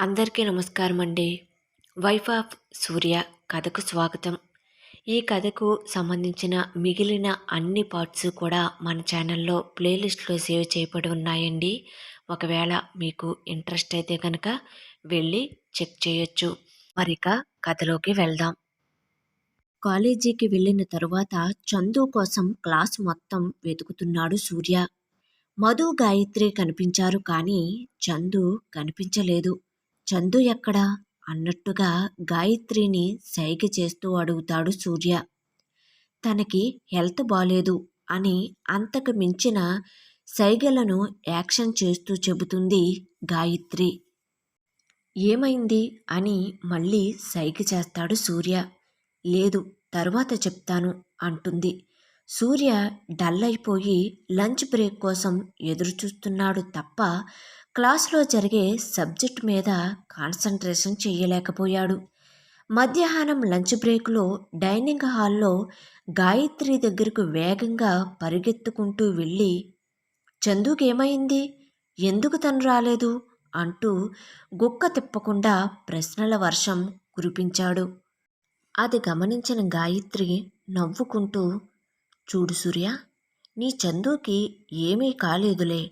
అందరికీ నమస్కారం అండి. వైఫ్ ఆఫ్ సూర్య కథకు స్వాగతం. ఈ కథకు సంబంధించిన మిగిలిన అన్ని పార్ట్స్ కూడా మన ఛానల్లో ప్లేలిస్ట్లో సేవ్ చేయబడి ఉన్నాయండి. ఒకవేళ మీకు ఇంట్రెస్ట్ అయితే కనుక వెళ్ళి చెక్ చేయొచ్చు. మరిక కథలోకి వెళ్దాం. కాలేజీకి వెళ్ళిన తరువాత చందు కోసం క్లాస్ మొత్తం వెతుకుతున్నాడు సూర్య. మధు, గాయత్రి కనిపించారు కానీ చందు కనిపించలేదు. చందు ఎక్కడా అన్నట్టుగా గాయత్రిని సైగ చేస్తూ అడుగుతాడు సూర్య. తనకి హెల్త్ బాలేదు అని అంతకు మించిన సైగలను యాక్షన్ చేస్తూ చెబుతుంది గాయత్రి. ఏమైంది అని మళ్ళీ సైగ చేస్తాడు సూర్య. లేదు, తరువాత చెప్తాను అంటుంది. సూర్య డల్ అయిపోయి లంచ్ బ్రేక్ కోసం ఎదురుచూస్తున్నాడు తప్ప క్లాసులో జరిగే సబ్జెక్ట్ మీద కాన్సంట్రేషన్ చేయలేకపోయాడు. మధ్యాహ్నం లంచ్ బ్రేక్లో డైనింగ్ హాల్లో గాయత్రి దగ్గరకు వేగంగా పరిగెత్తుకుంటూ వెళ్ళి, చందుకేమైంది, ఎందుకు తను రాలేదు అంటూ గుక్క తిప్పకుండా ప్రశ్నల వర్షం కురిపించాడు. అది గమనించిన గాయత్రి నవ్వుకుంటూ, చూడు సూర్య, నీ చందుకి ఏమీ కాలేదులే,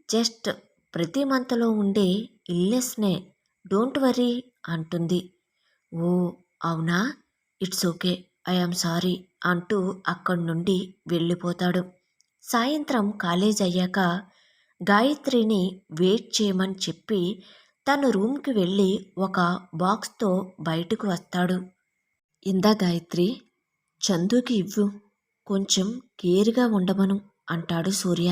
జస్ట్ ప్రతి మంతలో ఉండే ఇల్నెస్నే, డోంట్ వరీ అంటుంది. ఓ అవునా, ఇట్స్ ఓకే, ఐఆమ్ సారీ అంటూ అక్కడి నుండి వెళ్ళిపోతాడు. సాయంత్రం కాలేజ్ అయ్యాక గాయత్రిని వెయిట్ చేయమని చెప్పి తన రూమ్కి వెళ్ళి ఒక బాక్స్తో బయటకు వస్తాడు. ఇందా గాయత్రి, చందుకి ఇవ్వు, కొంచెం కేర్గా ఉండమను అంటాడు సూర్య.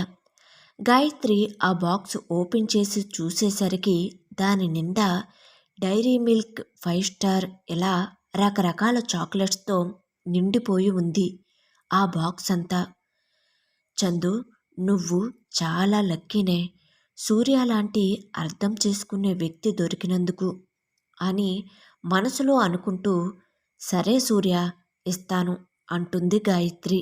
గాయత్రి ఆ బాక్స్ ఓపెన్ చేసి చూసేసరికి దాని నిండా డైరీ మిల్క్, 5 స్టార్ ఇలా రకరకాల చాక్లెట్స్తో నిండిపోయి ఉంది ఆ బాక్స్ అంతా. చందు, నువ్వు చాలా లక్కీనే, సూర్య లాంటి అర్థం చేసుకునే వ్యక్తి దొరికినందుకు అని మనసులో అనుకుంటూ, సరే సూర్య, ఇస్తాను అంటుంది గాయత్రి.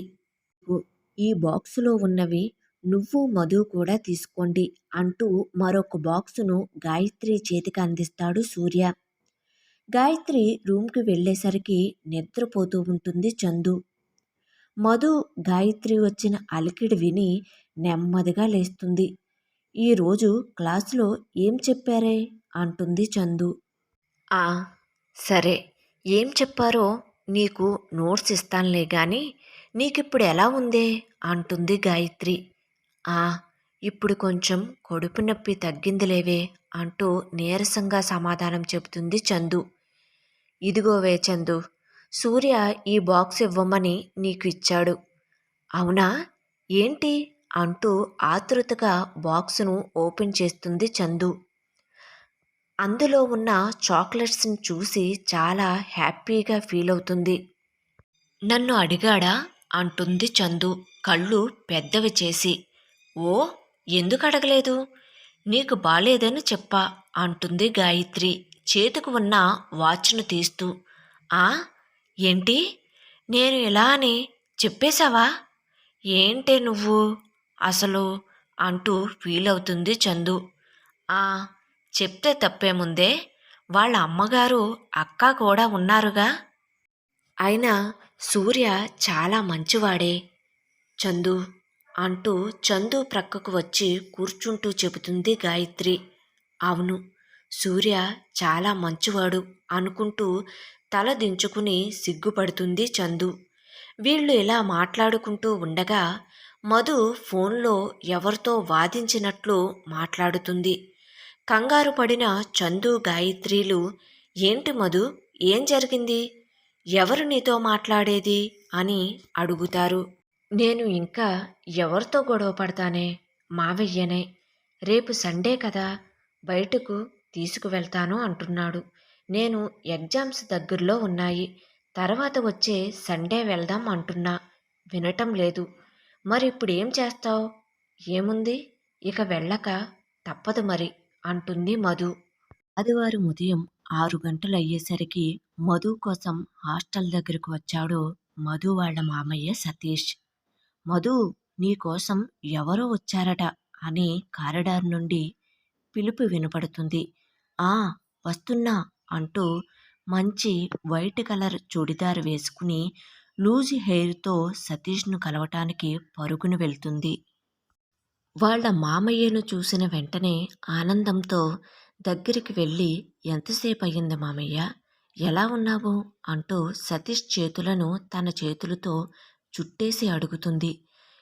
ఈ బాక్సులో ఉన్నవి నువ్వు, మధు కూడా తీసుకోండి అంటూ మరొక బాక్సును గాయత్రి చేతికి అందిస్తాడు సూర్య. గాయత్రి రూమ్కి వెళ్ళేసరికి నిద్రపోతూ ఉంటుంది చందు. మధు గాయత్రి వచ్చిన అలికిడి విని నెమ్మదిగా లేస్తుంది. ఈరోజు క్లాసులో ఏం చెప్పారే అంటుంది చందు. ఆ సరే, ఏం చెప్పారో నీకు నోట్స్ ఇస్తానులే గాని నీకిప్పుడు ఎలా ఉందే అంటుంది గాయత్రి. ఆ ఇప్పుడు కొంచెం కడుపు నొప్పి తగ్గిందిలేవే అంటూ నీరసంగా సమాధానం చెబుతుంది చందు. ఇదిగోవే చందు, సూర్య ఈ బాక్స్ ఇవ్వమని నీకు ఇచ్చాడు. అవునా, ఏంటి అంటూ ఆతృతగా బాక్సును ఓపెన్ చేస్తుంది చందు. అందులో ఉన్న చాక్లెట్స్ని చూసి చాలా హ్యాపీగా ఫీల్ అవుతుంది. నన్ను అడిగాడా అంటుంది చందు కళ్ళు పెద్దవి చేసి. ఓ, ఎందుకు అడగలేదు, నీకు బాలేదని చెప్పా అంటుంది గాయత్రి చేతికి ఉన్న వాచ్ను తీస్తూ. ఆ ఏంటి, నేను ఇలా అని చెప్పేశావా, ఏంటే నువ్వు అసలు అంటూ ఫీల్ అవుతుంది చందు. ఆ చెప్తే తప్పేముందే, వాళ్ళ అమ్మగారు, అక్క కూడా ఉన్నారుగా. అయినా సూర్య చాలా మంచివాడే చందు అంటూ చందు ప్రక్కకు వచ్చి కూర్చుంటూ చెబుతుంది గాయత్రి. అవును, సూర్య చాలా మంచివాడు అనుకుంటూ తల దించుకుని సిగ్గుపడుతుంది చందు. వీళ్ళు ఇలా మాట్లాడుకుంటూ ఉండగా మధు ఫోన్లో ఎవరితో వాదించినట్లు మాట్లాడుతుంది. కంగారు పడిన చందు, గాయత్రిలు, ఏంటి మధు, ఏం జరిగింది, ఎవరు నీతో మాట్లాడేది అని అడుగుతారు. నేను ఇంకా ఎవరితో గొడవ పడతానే, మావయ్యనే, రేపు సండే కదా, బయటకు తీసుకువెళ్తాను అంటున్నాడు. నేను ఎగ్జామ్స్ దగ్గరలో ఉన్నాయి, తర్వాత వచ్చే సండే వెళ్దాం అంటున్నా, వినటం లేదు. మరి ఇప్పుడు ఏం చేస్తావు, ఏముంది, ఇక వెళ్ళక తప్పదు మరి అంటుంది మధు. ఆదివారం ఉదయం 6 గంటలు అయ్యేసరికి మధు కోసం హాస్టల్ దగ్గరకు వచ్చాడు మధు వాళ్ళ మామయ్య సతీష్. మధు, నీకోసం ఎవరో వచ్చారట అని కారిడార్ నుండి పిలుపు వినపడుతుంది. ఆ వస్తున్నా అంటూ మంచి వైట్ కలర్ చుడిదార్ వేసుకుని లూజ్ హెయిర్తో సతీష్ను కలవటానికి పరుగున వెళ్తుంది. వాళ్ళ మామయ్యను చూసిన వెంటనే ఆనందంతో దగ్గరికి వెళ్ళి, ఎంతసేపు అయ్యింది మామయ్య, ఎలా ఉన్నావు అంటూ సతీష్ చేతులను తన చేతులతో చుట్టేసి అడుగుతుంది.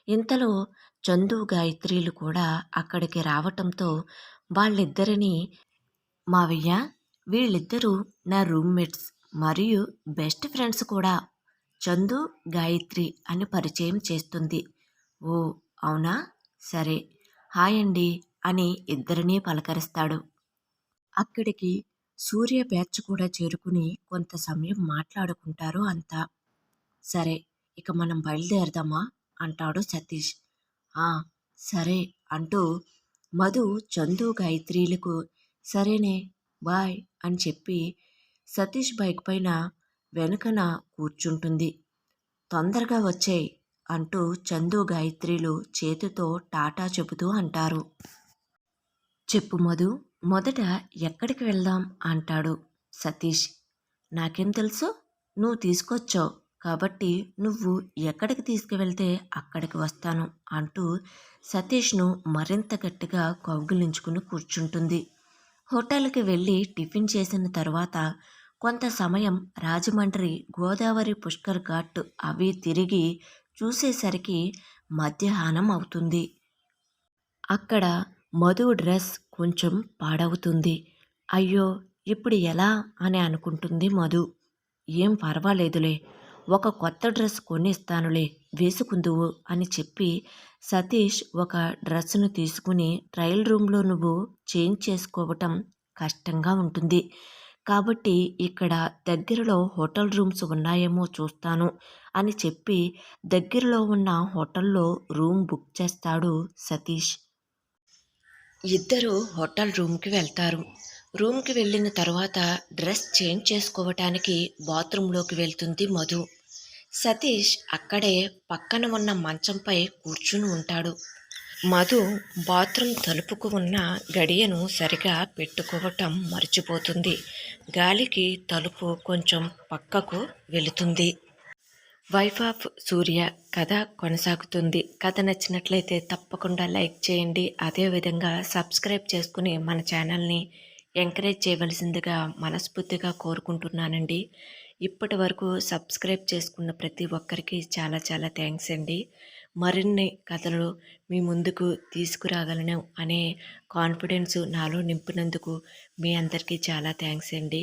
ఇంతలో చందు గాయత్రీలు కూడా అక్కడికి రావటంతో వాళ్ళిద్దరినీ, మావయ్య, వీళ్ళిద్దరూ నా రూమ్మేట్స్ మరియు బెస్ట్ ఫ్రెండ్స్ కూడా, చందు గాయత్రి అని పరిచయం చేస్తుంది. ఓ అవునా, సరే, హాయ్ అండి అని ఇద్దరినీ పలకరిస్తాడు. అక్కడికి సూర్య బ్యాచ్ కూడా చేరుకుని కొంత సమయం మాట్లాడుకుంటారు అంతా. సరే, ఇక మనం బయలుదేరదామా అంటాడు సతీష్. ఆ సరే అంటూ మధు చందు గాయత్రీలకు సరేనే బాయ్ అని చెప్పి సతీష్ బైక్ పైన వెనుకన కూర్చుంటుంది. తొందరగా వచ్చేయ్ అంటూ చందు గాయత్రీలు చేతితో టాటా చెబుతూ అంటారు. చెప్పు మధు, మొదట ఎక్కడికి వెళ్దాం అంటాడు సతీష్. నాకేం తెలుసు, నువ్వు తీసుకొచ్చావు కాబట్టి నువ్వు ఎక్కడికి తీసుకువెళ్తే అక్కడికి వస్తాను అంటూ సతీష్ను మరింత గట్టిగా కౌగిలించుకుని కూర్చుంటుంది. హోటల్కి వెళ్ళి టిఫిన్ చేసిన తర్వాత కొంత సమయం రాజమండ్రి గోదావరి పుష్కర్ ఘాట్ అవి తిరిగి చూసేసరికి మధ్యాహ్నం అవుతుంది. అక్కడ మధు డ్రెస్ కొంచెం పాడవుతుంది. అయ్యో, ఇప్పుడు ఎలా అని అనుకుంటుంది మధు. ఏం పర్వాలేదులే, ఒక కొత్త డ్రెస్ కొనిస్తానులే, వేసుకుందువు అని చెప్పి సతీష్ ఒక డ్రెస్సును తీసుకుని, ట్రయల్ రూమ్లో నువ్వు చేంజ్ చేసుకోవటం కష్టంగా ఉంటుంది కాబట్టి ఇక్కడ దగ్గరలో హోటల్ రూమ్స్ ఉన్నాయేమో చూస్తాను అని చెప్పి దగ్గరలో ఉన్న హోటల్లో రూమ్ బుక్ చేస్తాడు సతీష్. ఇద్దరు హోటల్ రూమ్కి వెళ్తారు. రూమ్కి వెళ్ళిన తర్వాత డ్రెస్ చేంజ్ చేసుకోవటానికి బాత్రూంలోకి వెళ్తుంది మధు. సతీష్ అక్కడే పక్కన ఉన్న మంచంపై కూర్చుని ఉంటాడు. మధు బాత్రూమ్ తలుపుకు ఉన్న గడియను సరిగా పెట్టుకోవటం మర్చిపోతుంది. గాలికి తలుపు కొంచెం పక్కకు వెళుతుంది. వైఫ్ ఆఫ్ సూర్య కథ కొనసాగుతుంది. కథ నచ్చినట్లయితే తప్పకుండా లైక్ చేయండి. అదేవిధంగా సబ్స్క్రైబ్ చేసుకుని మన ఛానల్ని ఎంకరేజ్ చేయవలసిందిగా మనస్ఫూర్తిగా కోరుకుంటున్నానండి. ఇప్పటి వరకు సబ్స్క్రైబ్ చేసుకున్న ప్రతి ఒక్కరికి చాలా చాలా థ్యాంక్స్ అండి. మరిన్ని కథలు మీ ముందుకు తీసుకురాగలను అనే కాన్ఫిడెన్స్ నాలో నింపినందుకు మీ అందరికీ చాలా థ్యాంక్స్ అండి.